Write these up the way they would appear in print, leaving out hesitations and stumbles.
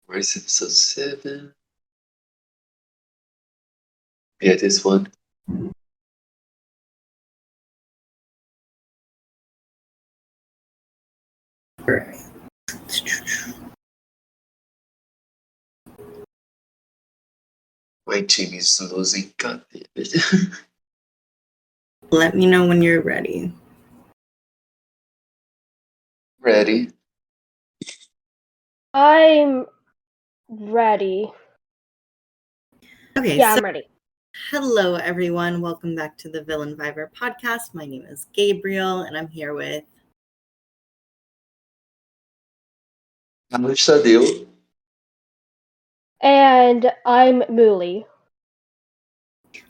Where's episode 7? Yeah, this one. My team is losing. God damn it. Let me know when you're ready. Ready? I'm ready. Okay, Yeah, so I'm ready. hello everyone. Welcome back to the Villain Viber podcast. My name is Gabriel and I'm here with Shadil. And I'm Mooley.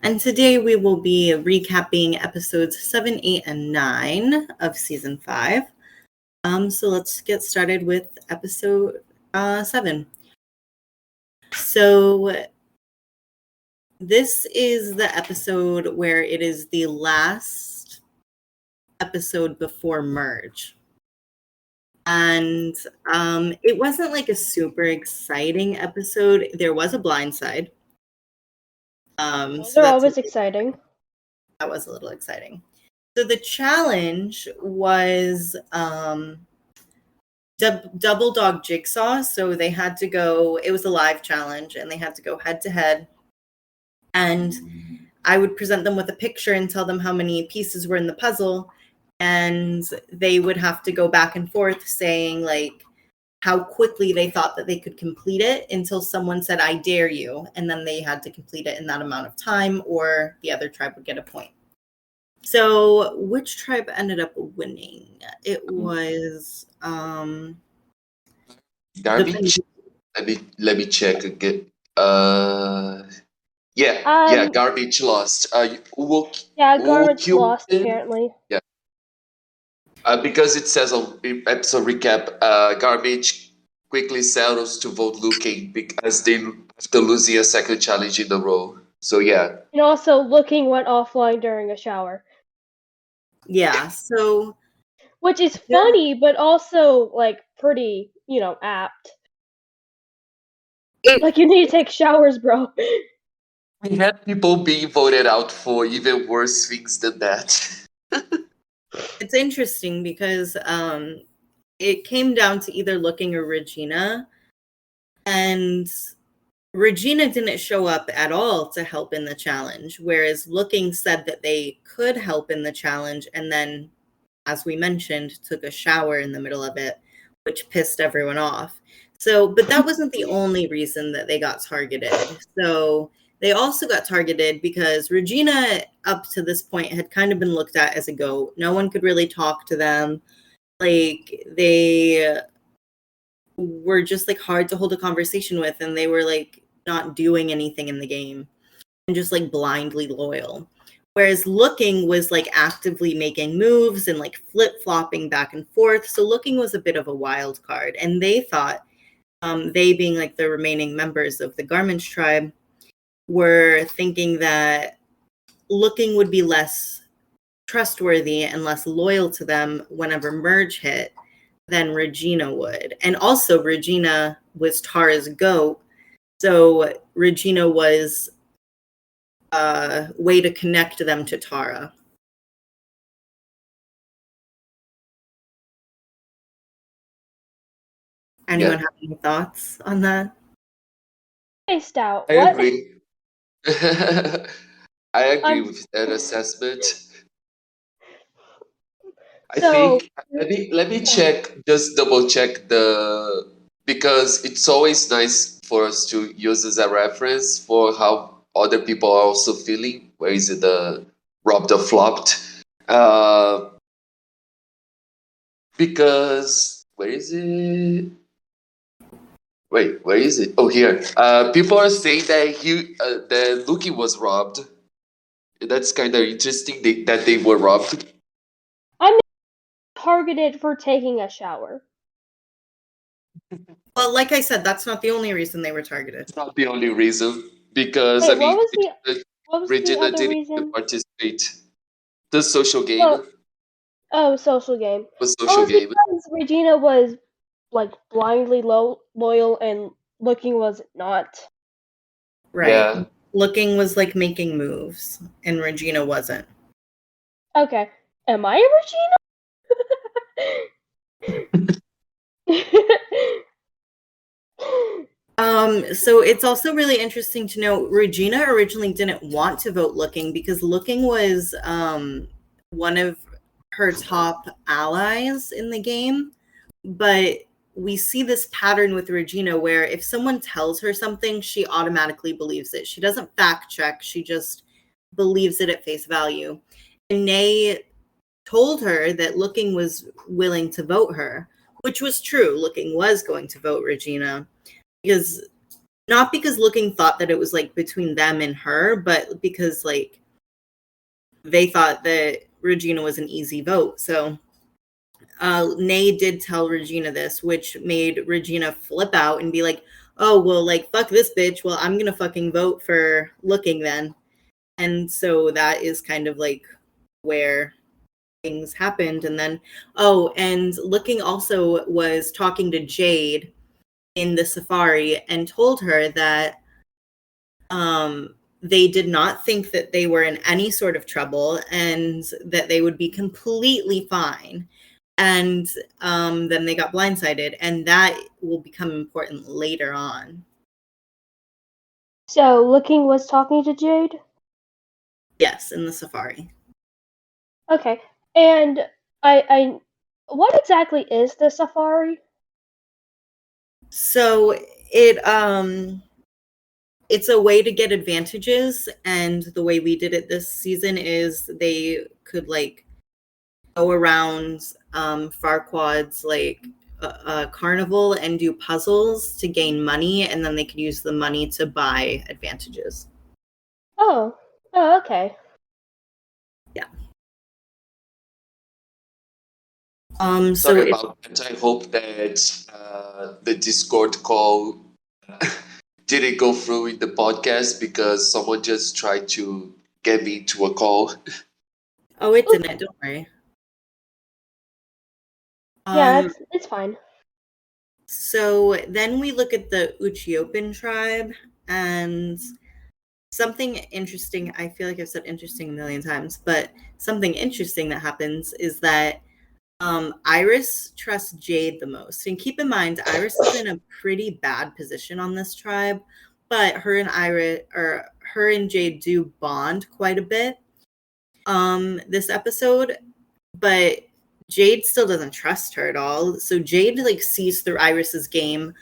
and today we will be recapping episodes 7, 8, and 9 of season 5. So let's get started with episode 7. So this is the episode where it is the last episode before merge. And it wasn't like a super exciting episode. There was a blindside. They're always exciting. That was a little exciting. So the challenge was double dog jigsaw. So they had to go, it was a live challenge and they had to go head to head. And I would present them with a picture and tell them how many pieces were in the puzzle. And they would have to go back and forth saying like how quickly they thought that they could complete it until someone said, I dare you. And then they had to complete it in that amount of time or the other tribe would get a point. So which tribe ended up winning? It was Garbage? Let me check again. Yeah, Garbage lost. Garbage lost apparently. Yeah. Because it says on episode recap, Garbage quickly settles to vote Looking because they after losing a second challenge in a row. So yeah. And also Looking went offline during a shower. Yeah, so which is funny, but also like pretty, apt. Like you need to take showers, bro. We had people being voted out for even worse things than that. It's interesting because it came down to either Looking or Regina. And Regina didn't show up at all to help in the challenge, whereas Looking said that they could help in the challenge and then, as we mentioned, took a shower in the middle of it, which pissed everyone off. So, but that wasn't the only reason that they got targeted. So they also got targeted because Regina, up to this point, had kind of been looked at as a goat. No one could really talk to them. Like, they were just like hard to hold a conversation with, and they were like not doing anything in the game and just like blindly loyal. Whereas Looking was like actively making moves and like flip-flopping back and forth. So Looking was a bit of a wild card. And they thought, they being like the remaining members of the Garminch tribe, were thinking that Looking would be less trustworthy and less loyal to them whenever merge hit than Regina would. And also Regina was Tara's goat. So Regina was a way to connect them to Tara. Anyone have any thoughts on that? Spaced out. I agree. I agree with that assessment. I think let me check, just double check because it's always nice for us to use as a reference for how other people are also feeling. Where is it, the robbed or flopped? Because where is it? Wait, where is it? Oh, here. People are saying that that Luki was robbed. That's kind of interesting that they were robbed. I'm targeted for taking a shower. Well, like I said, that's not the only reason they were targeted. It's not the only reason, because what was Regina the other didn't reason? participate. The social game. Well, Oh, social game. A social It's game. because Regina was like blindly loyal and Looking was not. Right. Yeah. Looking was like making moves, and Regina wasn't. Okay. Am I Regina? So it's also really interesting to know Regina originally didn't want to vote Looking because Looking was one of her top allies in the game. But we see this pattern with Regina where if someone tells her something, she automatically believes it. She doesn't fact check, she just believes it at face value. And Nay told her that Looking was willing to vote her, which was true. Looking was going to vote Regina because not because Looking thought that it was like between them and her, but because like they thought that Regina was an easy vote. So Nay did tell Regina this, which made Regina flip out and be like, oh, well, like, fuck this bitch. Well, I'm going to fucking vote for Looking then. And so that is kind of like where things happened. And then, oh, and Looking also was talking to Jade in the safari and told her that they did not think that they were in any sort of trouble and that they would be completely fine. And then they got blindsided, and that will become important later on. So Looking was talking to Jade? Yes, in the safari. Okay. And I what exactly is the safari? So it's a way to get advantages, and the way we did it this season is they could like go around Farquaad's like carnival and do puzzles to gain money, and then they could use the money to buy advantages. Oh. Oh, okay. Sorry So it's about that. I hope that the Discord call didn't go through in the podcast because someone just tried to get me to a call. oh, it didn't. Don't worry. Yeah, it's fine. So then we look at the Uchiopan tribe, and something interesting. I feel like I've said interesting a million times, but something interesting that happens is that Iris trusts Jade the most. And keep in mind, Iris is in a pretty bad position on this tribe, but her and Jade do bond quite a bit this episode, but Jade still doesn't trust her at all. So Jade like sees through Iris's game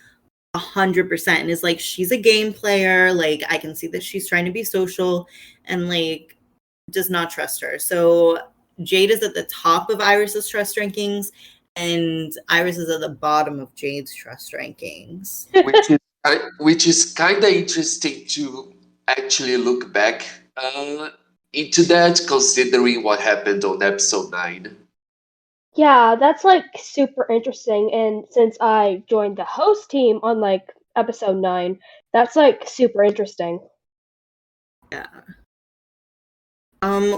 100% and is like, she's a game player. Like, I can see that she's trying to be social and like does not trust her. So Jade is at the top of Iris's trust rankings, and Iris is at the bottom of Jade's trust rankings. which is kind of interesting to actually look back into that, considering what happened on episode 9. Yeah, that's like super interesting. And since I joined the host team on like episode 9, that's like super interesting. Yeah.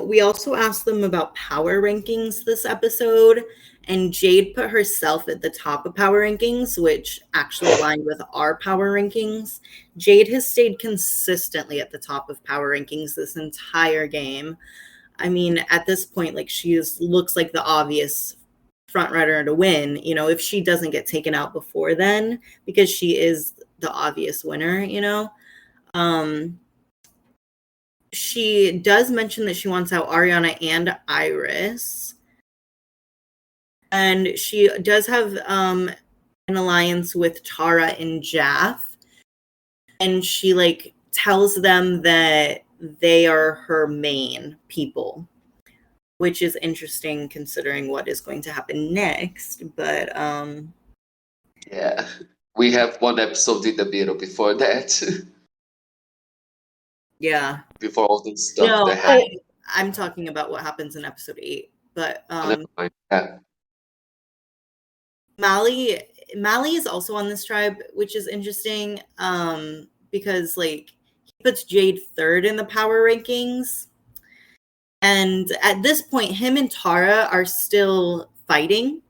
We also asked them about power rankings this episode, and Jade put herself at the top of power rankings, which actually aligned with our power rankings. Jade has stayed consistently at the top of power rankings this entire game. I mean, at this point, like looks like the obvious front runner to win, you know, if she doesn't get taken out before then, because she is the obvious winner, you know. She does mention that she wants out Ariana and Iris. And she does have an alliance with Tara and Jaff. And she like tells them that they are her main people, which is interesting considering what is going to happen next. But Yeah, we have one episode in the middle before that. yeah. Before all this stuff No, that happened. I'm talking about what happens in episode 8. But Yeah. Mali is also on this tribe, which is interesting because like he puts Jade third in the power rankings. And at this point, him and Tara are still fighting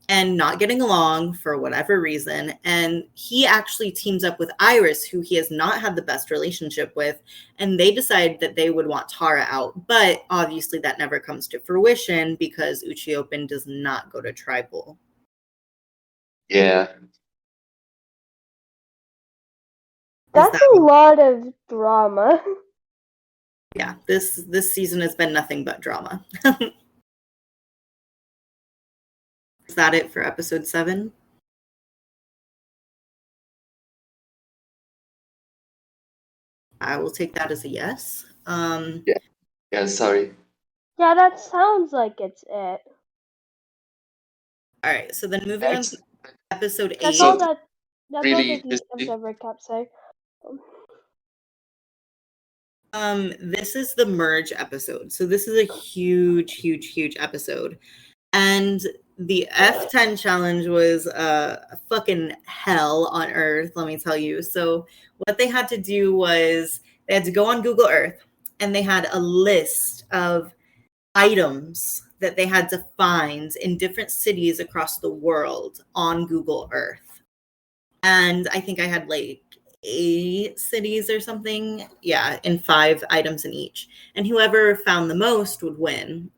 and not getting along for whatever reason. And he actually teams up with Iris, who he has not had the best relationship with. And they decide that they would want Tara out. But obviously that never comes to fruition because Uchiopin does not go to tribal. Yeah. That's a lot of drama. Yeah, this season has been nothing but drama. Is that it for episode 7? I will take that as a yes. Yeah, sorry. Yeah, that sounds like it's it. All right, so then moving on to episode 8. That's all that really the episode recap say. This is the merge episode. So this is a huge episode. And the F10 challenge was fucking hell on earth, let me tell you. So what they had to do was they had to go on Google Earth and they had a list of items that they had to find in different cities across the world on Google Earth. And I think I had like 8 cities or something. Yeah, and 5 items in each. And whoever found the most would win.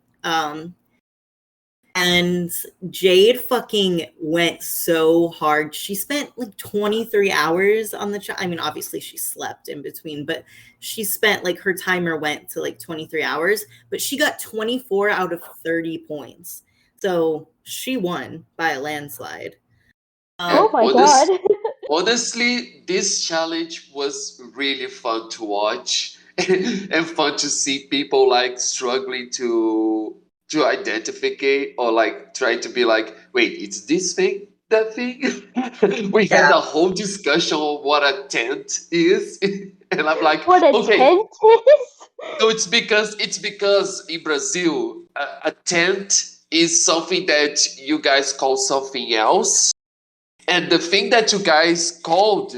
And Jade fucking went so hard. She spent like 23 hours on the I mean, obviously she slept in between, but she spent like her timer went to like 23 hours, but she got 24 out of 30 points. So she won by a landslide. Oh my god. Honestly, this challenge was really fun to watch and fun to see people like struggling to identify or like try to be like, wait, it's this thing, that thing? We had a whole discussion on what a tent is. And I'm like, what a okay. tent is? So it's because in Brazil, a tent is something that you guys call something else. And the thing that you guys called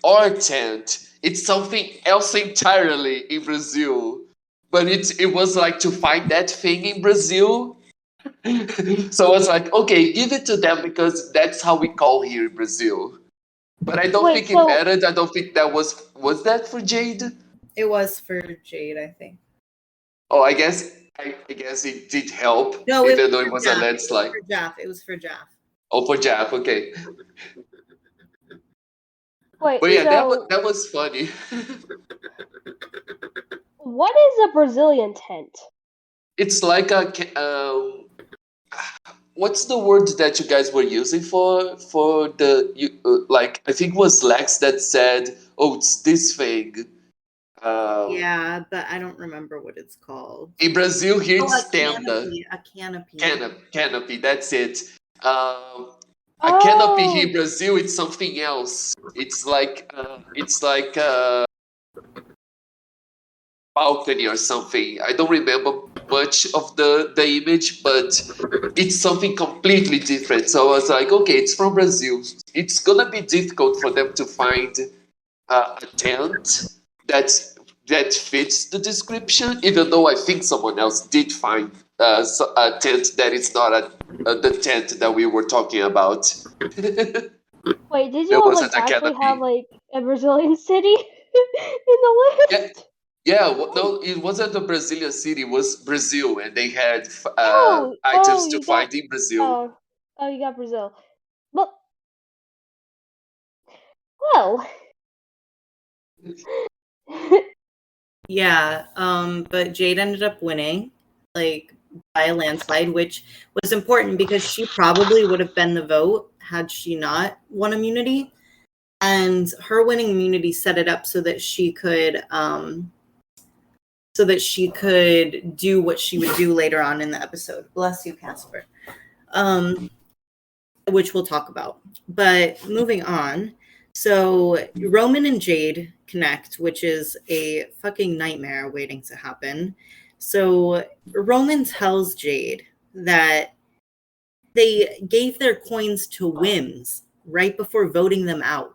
our tent, it's something else entirely in Brazil. But it was like to find that thing in Brazil. So I was like, okay, give it to them because that's how we call here in Brazil. But I don't think it mattered. I don't think that was that for Jade? It was for Jade, I think. Oh, I guess it did help. No, even though it was a landslide. It was for Jaff. Oh, for Jaff, okay. Wait, but yeah, that was funny. What is a Brazilian tent? It's like a what's the word that you guys were using for the like I think it was Lex that said, "Oh, it's this thing." Yeah, but I don't remember what it's called. In Brazil, here it's tenda. A canopy. Canopy. That's it. A canopy here in Brazil, it's something else. It's like balcony or something. I don't remember much of the image, but it's something completely different. So I was like, okay, it's from Brazil. It's gonna be difficult for them to find a tent that fits the description, even though I think someone else did find a tent that is not the tent that we were talking about. Wait, did you all actually have like a Brazilian city in the list? Yeah, no, it wasn't a Brazilian city. It was Brazil, and they had items to find in Brazil. Oh, you got Brazil. Well. Yeah, but Jade ended up winning, like by a landslide, which was important because she probably would have been the vote had she not won immunity. And her winning immunity set it up so that she could do what she would do later on in the episode. Bless you, Casper. Which we'll talk about. But moving on. So Roman and Jade connect, which is a fucking nightmare waiting to happen. So Roman tells Jade that they gave their coins to Wims right before voting them out.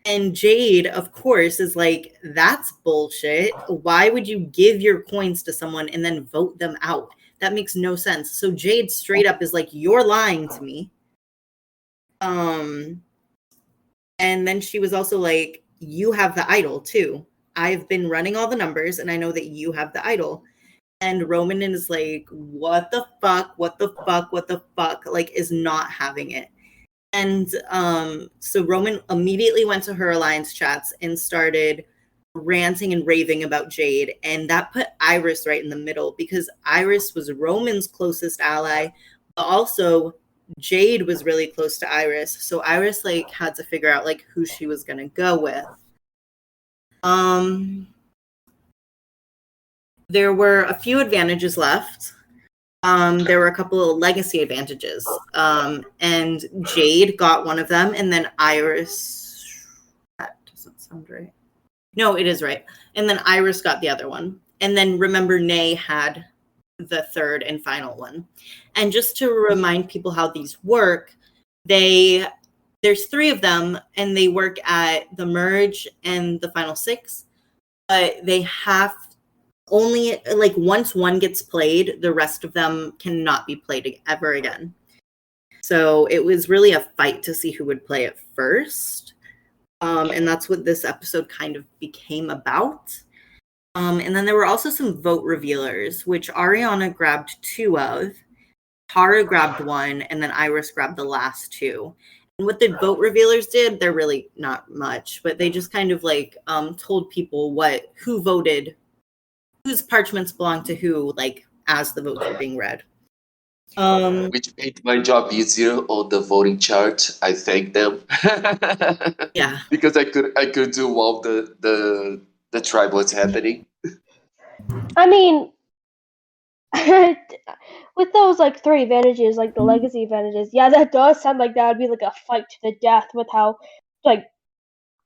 And Jade, of course, is like, that's bullshit. Why would you give your coins to someone and then vote them out? That makes no sense. So Jade straight up is like, you're lying to me. And then she was also like, you have the idol too. I've been running all the numbers and I know that you have the idol. And Roman is like, what the fuck? What the fuck? What the fuck? Like, is not having it. And so Roman immediately went to her alliance chats and started ranting and raving about Jade. And that put Iris right in the middle because Iris was Roman's closest ally, but also Jade was really close to Iris. So Iris like had to figure out like who she was gonna go with. There were a few advantages left. There were a couple of legacy advantages. And Jade got one of them, and then Iris. That doesn't sound right. No, it is right. And then Iris got the other one. And then remember, Nay had the third and final one. And just to remind people how these work, there's 3 of them, and they work at the merge and the final 6. But they have only like once one gets played, the rest of them cannot be played ever again. So it was really a fight to see who would play it first. And that's what this episode kind of became about. And then there were also some vote revealers, which Ariana grabbed 2 of, Tara grabbed 1, and then Iris grabbed the last 2. And what the vote revealers did, they're really not much, but they just kind of like told people who voted, whose parchments belong to who, like as the votes were being read. Which made my job easier on the voting chart. I thank them. Yeah. Because I could do while the tribe was happening. I mean, with those like 3 advantages, like the legacy advantages, yeah, that does sound like that would be like a fight to the death with how like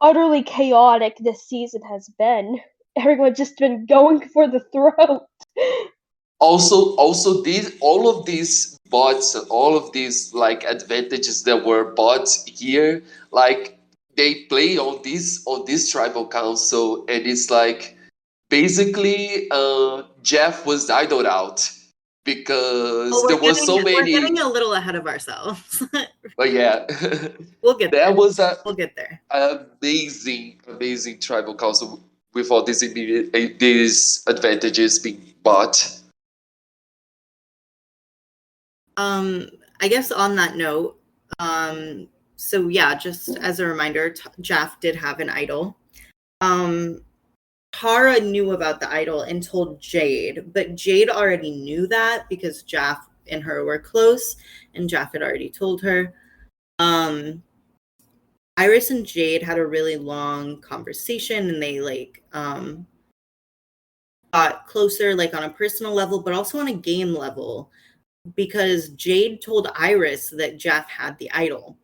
utterly chaotic this season has been. Everyone's just been going for the throat. Also, all of these bots, all of these like advantages that were bought here, like they play on this tribal council, and it's like basically Jeff was idled out because there were so many. We're getting a little ahead of ourselves. But yeah, we'll get there. Was we'll get there. Amazing tribal council with all these advantages being bought. I guess on that note, so yeah, just as a reminder, Jaff did have an idol. Tara knew about the idol and told Jade, but Jade already knew that because Jaff and her were close, and Jaff had already told her. Iris and Jade had a really long conversation, and they like got closer, like on a personal level, but also on a game level, because Jade told Iris that Jaff had the idol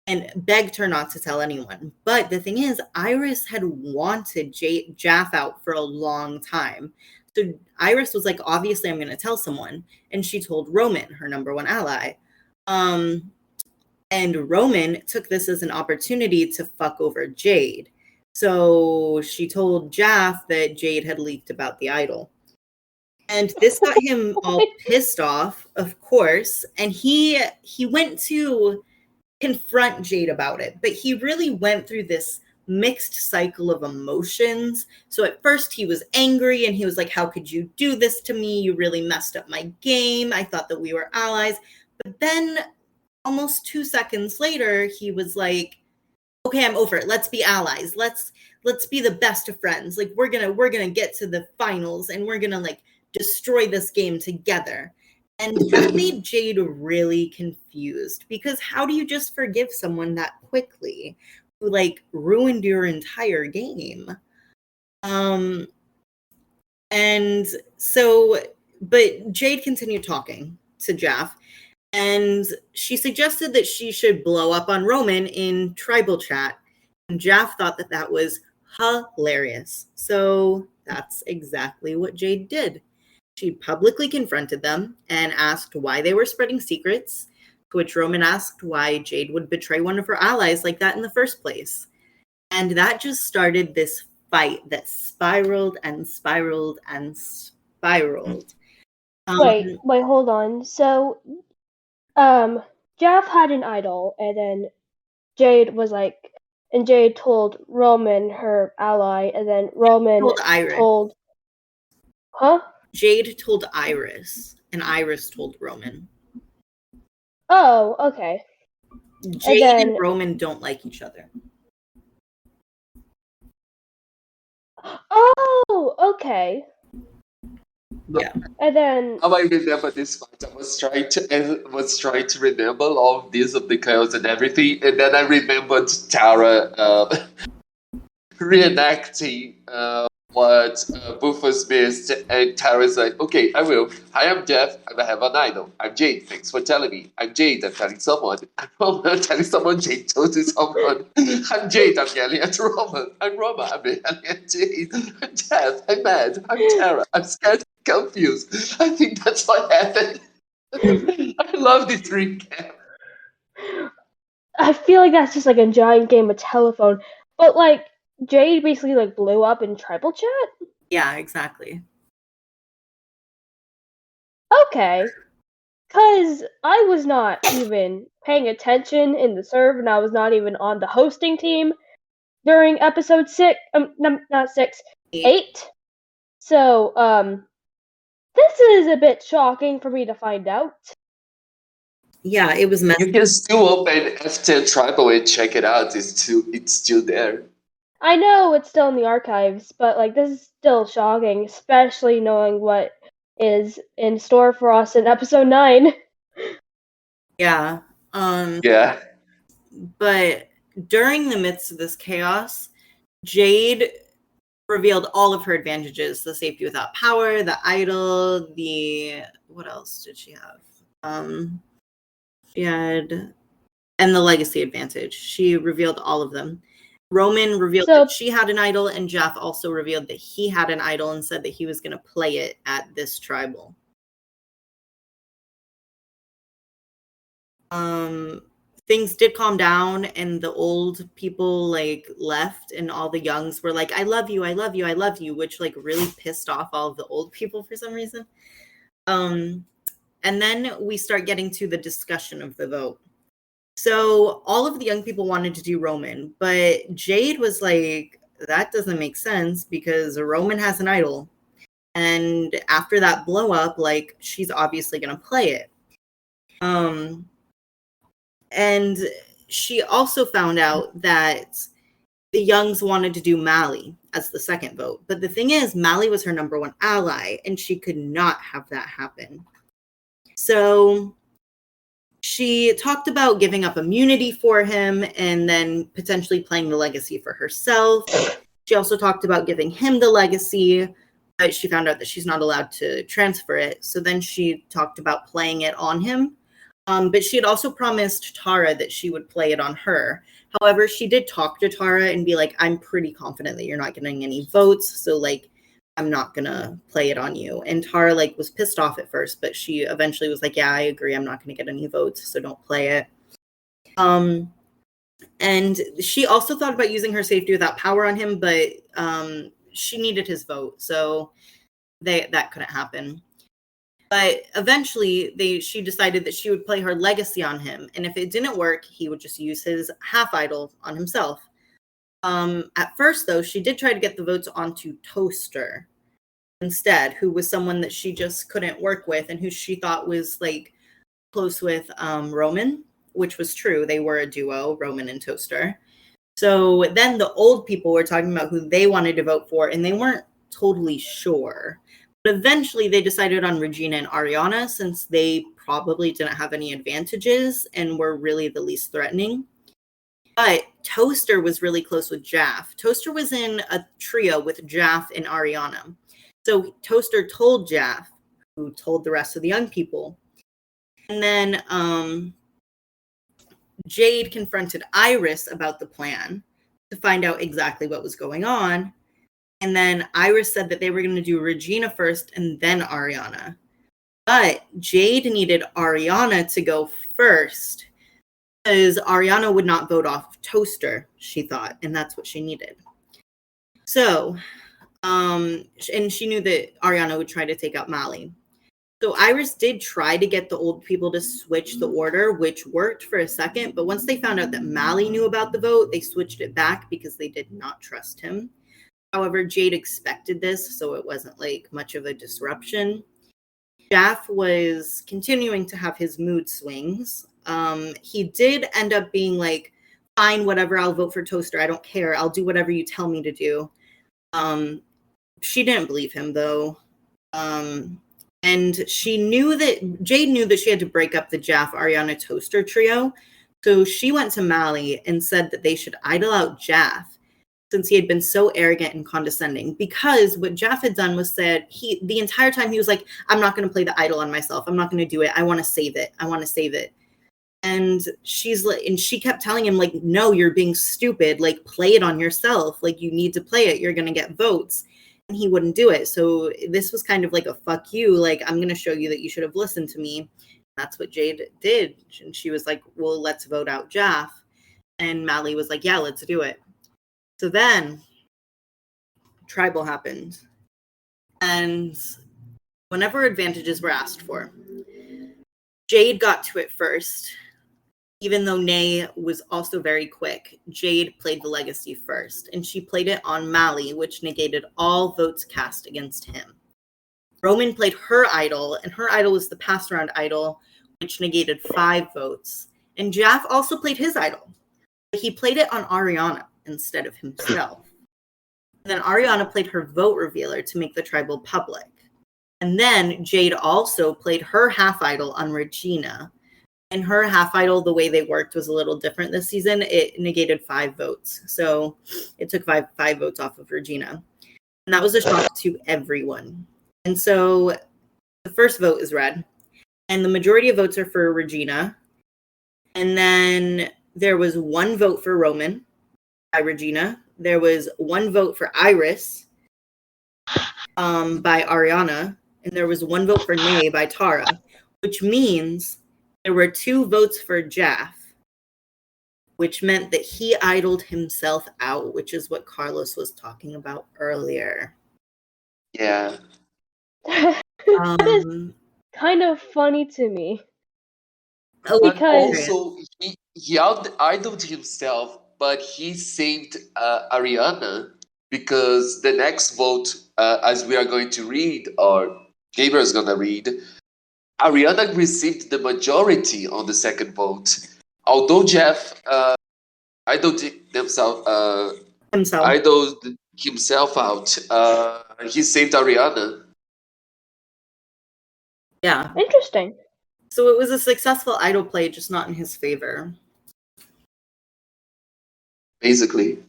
and begged her not to tell anyone. But the thing is, Iris had wanted Jaff out for a long time. So Iris was like, obviously I'm going to tell someone. And she told Roman, her number 1 ally. And Roman took this as an opportunity to fuck over Jade. So she told Jaff that Jade had leaked about the idol. And this got him all pissed off, of course. And he went to confront Jade about it. But he really went through this mixed cycle of emotions. So at first he was angry and he was like, how could you do this to me? You really messed up my game. I thought that we were allies. But then almost 2 seconds later, he was like, okay, I'm over it. Let's be allies. Let's be the best of friends. Like we're gonna get to the finals and we're gonna like destroy this game together. And that made Jade really confused, because how do you just forgive someone that quickly who like ruined your entire game? And so, but Jade continued talking to Jaff, and she suggested that she should blow up on Roman in tribal chat. And Jaff thought that that was hilarious. So that's exactly what Jade did. She publicly confronted them and asked why they were spreading secrets, to which Roman asked why Jade would betray one of her allies like that in the first place. And that just started this fight that spiraled and spiraled and spiraled. Wait, hold on. So, Jeff had an idol, and then Jade was like, and Jade told Roman, her ally, and then Roman told Iris. Huh? Jade told Iris, and Iris told Roman. Oh, okay. Jade and Roman don't like each other. Oh, okay. Yeah. And then how I remember this part, I was trying to remember all of this of the chaos and everything, and then I remembered Tara reenacting what Rufus missed, and Tara's like, okay, I will. Hi, I'm Jeff. I have an idol. I'm Jade. Thanks for telling me. I'm Jade. I'm telling someone. I'm telling someone. Jade told to someone. I'm Jade. I'm yelling at Roman. I'm Roma. I'm yelling at Jade. I'm Jeff. I'm mad. I'm Tara. I'm scared, confused. I think that's what happened. I love this recap. I feel like that's just like a giant game of telephone. But like Jade basically like blew up in tribal chat? Yeah, exactly. Okay. Cause I was not even paying attention in the serve, and I was not even on the hosting team during episode 6. Not 6, 8. So, this is a bit shocking for me to find out. Yeah, it was messy. You can still open F10 Tribal and check it out. It's still there. I know it's still in the archives, but like this is still shocking, especially knowing what is in store for us in episode 9. Yeah. Yeah. But during the midst of this chaos, Jade revealed all of her advantages: the safety without power, the idol, what else did she have? She had, and the legacy advantage. She revealed all of them. Roman revealed that she had an idol, and Jeff also revealed that he had an idol and said that he was going to play it at this tribal. Things did calm down, and the old people like left, and all the youngs were like, I love you, I love you, I love you, which like really pissed off all of the old people for some reason. And then we start getting to the discussion of the vote. So all of the young people wanted to do Roman, but Jade was like, that doesn't make sense because Roman has an idol. And after that blow up, like she's obviously going to play it. And she also found out that the Youngs wanted to do Mally as the second vote. But the thing is, Mally was her number one ally, and she could not have that happen. So she talked about giving up immunity for him and then potentially playing the legacy for herself. She also talked about giving him the legacy, but she found out that she's not allowed to transfer it. So then she talked about playing it on him. But she had also promised Tara that she would play it on her. However, she did talk to Tara and be like, I'm pretty confident that you're not getting any votes. So like, I'm not going to play it on you. And Tara like was pissed off at first, but she eventually was like, yeah, I agree. I'm not going to get any votes. So don't play it. And she also thought about using her safety without power on him, but she needed his vote. So that couldn't happen. But eventually, she decided that she would play her legacy on him. And if it didn't work, he would just use his half idol on himself. At first, though, she did try to get the votes onto Toaster instead, who was someone that she just couldn't work with and who she thought was like close with Roman, which was true. They were a duo, Roman and Toaster. So then the old people were talking about who they wanted to vote for, and they weren't totally sure. But eventually they decided on Regina and Ariana since they probably didn't have any advantages and were really the least threatening. But Toaster was really close with Jaff. Toaster was in a trio with Jaff and Ariana. So Toaster told Jaff, who told the rest of the young people. And then Jade confronted Iris about the plan to find out exactly what was going on. And then Iris said that they were going to do Regina first and then Ariana. But Jade needed Ariana to go first because Ariana would not vote off Toaster, she thought, and that's what she needed. So, and she knew that Ariana would try to take out Mally. So Iris did try to get the old people to switch the order, which worked for a second. But once they found out that Mally knew about the vote, they switched it back because they did not trust him. However, Jade expected this, so it wasn't like much of a disruption. Jaff was continuing to have his mood swings. He did end up being like, fine, whatever, I'll vote for Toaster. I don't care. I'll do whatever you tell me to do. She didn't believe him, though. And Jade knew that she had to break up the Jaff, Ariana, Toaster trio. So she went to Mally and said that they should idle out Jaff since he had been so arrogant and condescending. Because what Jaff had done was said, the entire time he was like, I'm not going to play the idol on myself. I'm not going to do it. I want to save it. I want to save it. And she kept telling him, like, no, you're being stupid. Like, play it on yourself. Like, you need to play it. You're going to get votes. And he wouldn't do it. So this was kind of like a fuck you. Like, I'm going to show you that you should have listened to me. That's what Jade did. And she was like, well, let's vote out Jaff. And Mally was like, yeah, let's do it. So then Tribal happened. And whenever advantages were asked for, Jade got to it first. Even though Nay was also very quick, Jade played the legacy first, and she played it on Mally, which negated all votes cast against him. Roman played her idol, and her idol was the pass around idol, which negated 5 votes. And Jaff also played his idol, but he played it on Ariana instead of himself. And then Ariana played her vote revealer to make the tribal public. And then Jade also played her half idol on Regina. And her half idol, the way they worked was a little different this season. It negated 5 votes. So it took five votes off of Regina. And that was a shock to everyone. And so the first vote is red. And the majority of votes are for Regina. And then there was 1 vote for Roman by Regina. There was 1 vote for Iris by Ariana. And there was 1 vote for Nay by Tara. Which means there were 2 votes for Jaff, which meant that he idled himself out, which is what Carlos was talking about earlier. Yeah. That is kind of funny to me. But Because- also, he idled himself, but he saved Ariana because the next vote, as we are going to read, or Gabriel is going to read, Ariana received the majority on the second vote. Although Jaff idled himself out, he saved Ariana. Yeah. Interesting. So it was a successful idol play, just not in his favor. Basically.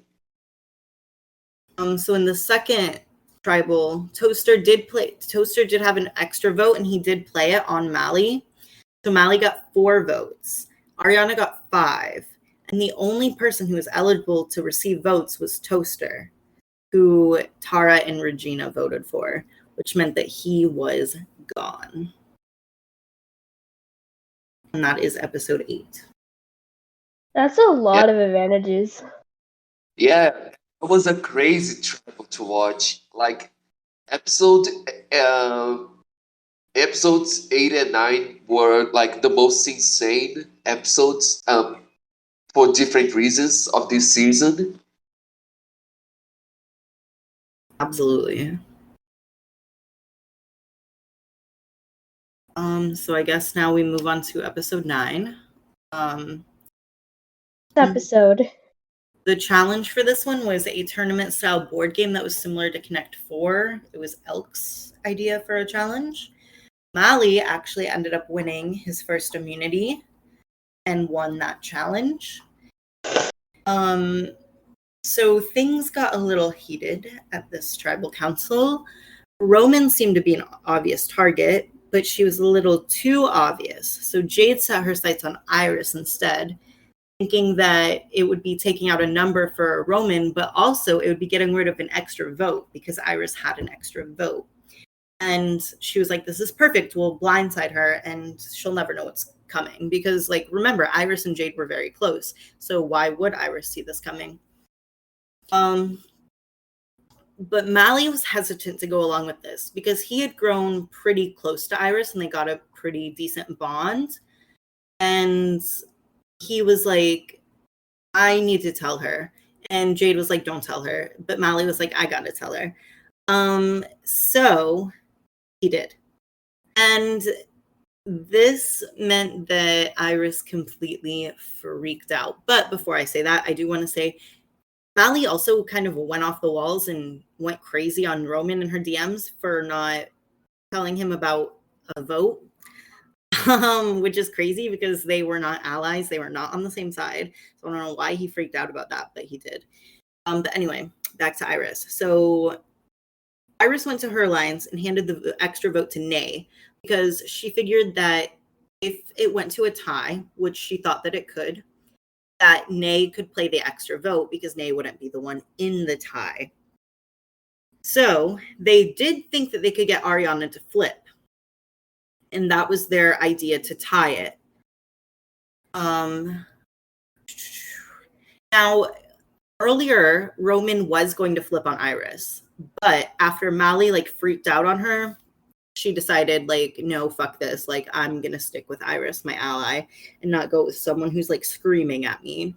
So in the second tribal, Toaster did have an extra vote, and he did play it on Mally. So Mally got 4 votes. Ariana got 5. And the only person who was eligible to receive votes was Toaster, who Tara and Regina voted for, which meant that he was gone. And that is episode 8. That's a lot of advantages. Yeah, it was a crazy tribal to watch. Like episodes 8 and 9 were like the most insane episodes for different reasons of this season. Absolutely. So I guess now we move on to episode 9. Episode. The challenge for this one was a tournament-style board game that was similar to Connect 4. It was Elk's idea for a challenge. Mally actually ended up winning his first immunity and won that challenge. So things got a little heated at this tribal council. Roman seemed to be an obvious target, but she was a little too obvious. So Jade set her sights on Iris instead, thinking that it would be taking out a number for Roman, but also it would be getting rid of an extra vote because Iris had an extra vote. And she was like, this is perfect. We'll blindside her and she'll never know what's coming. Because, like, remember, Iris and Jade were very close. So why would Iris see this coming? But Mally was hesitant to go along with this because he had grown pretty close to Iris and they got a pretty decent bond. And he was like, I need to tell her. And Jade was like, don't tell her. But Mally was like, I gotta tell her. So he did. And this meant that Iris completely freaked out. But before I say that, I do want to say Mally also kind of went off the walls and went crazy on Roman in her DMs for not telling him about a vote, which is crazy because they were not allies. They were not on the same side. So I don't know why he freaked out about that, but he did. But anyway, back to Iris. So Iris went to her lines and handed the extra vote to Nay because she figured that if it went to a tie, which she thought that it could, that Nay could play the extra vote because Nay wouldn't be the one in the tie. So they did think that they could get Ariana to flip. And that was their idea to tie it. Now, earlier, Roman was going to flip on Iris. But after Mally, like, freaked out on her, she decided, like, no, fuck this. Like, I'm going to stick with Iris, my ally, and not go with someone who's, like, screaming at me.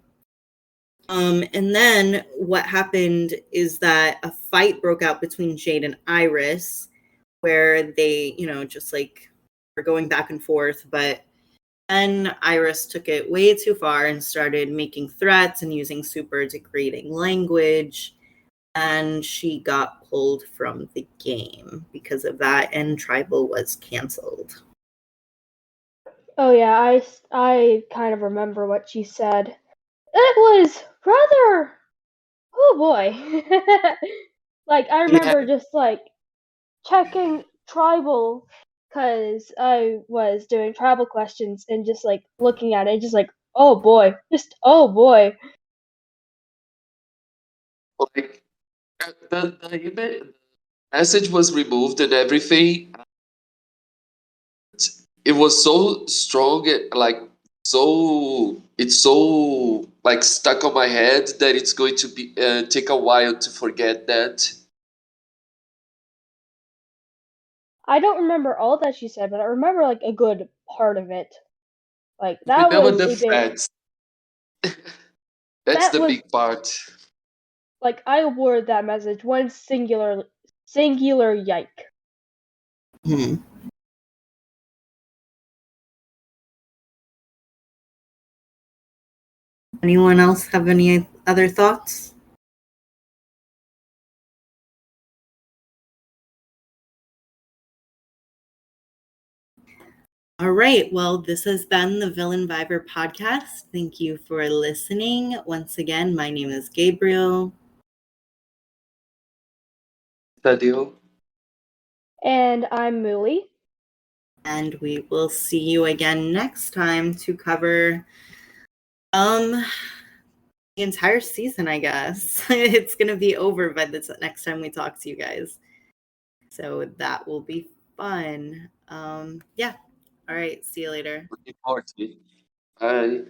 And then what happened is that a fight broke out between Jade and Iris, where they, you know, just, like, were going back and forth. But then Iris took it way too far and started making threats and using super degrading language. And she got pulled from the game because of that, and Tribal was canceled. Oh yeah, I kind of remember what she said. It was rather, oh boy. Like, I remember just, like, checking Tribal because I was doing Tribal questions and just, like, looking at it, just like, oh boy, just oh boy. Like the message was removed and everything. It was so strong, like it's so like stuck on my head that it's going to be take a while to forget that. I don't remember all that she said, but I remember, like, a good part of it. Like, that Remember was the a big, facts. That's that the was, big part. like, I award that message one singular yike. Anyone else have any other thoughts? All right. Well, this has been the Villain Viber podcast. Thank you for listening. Once again, my name is Gabriel. Tadeo. And I'm Mooly. And we will see you again next time to cover the entire season, I guess. It's gonna be over by the next time we talk to you guys. So that will be fun. Yeah. All right. See you later. Looking forward to it. Bye.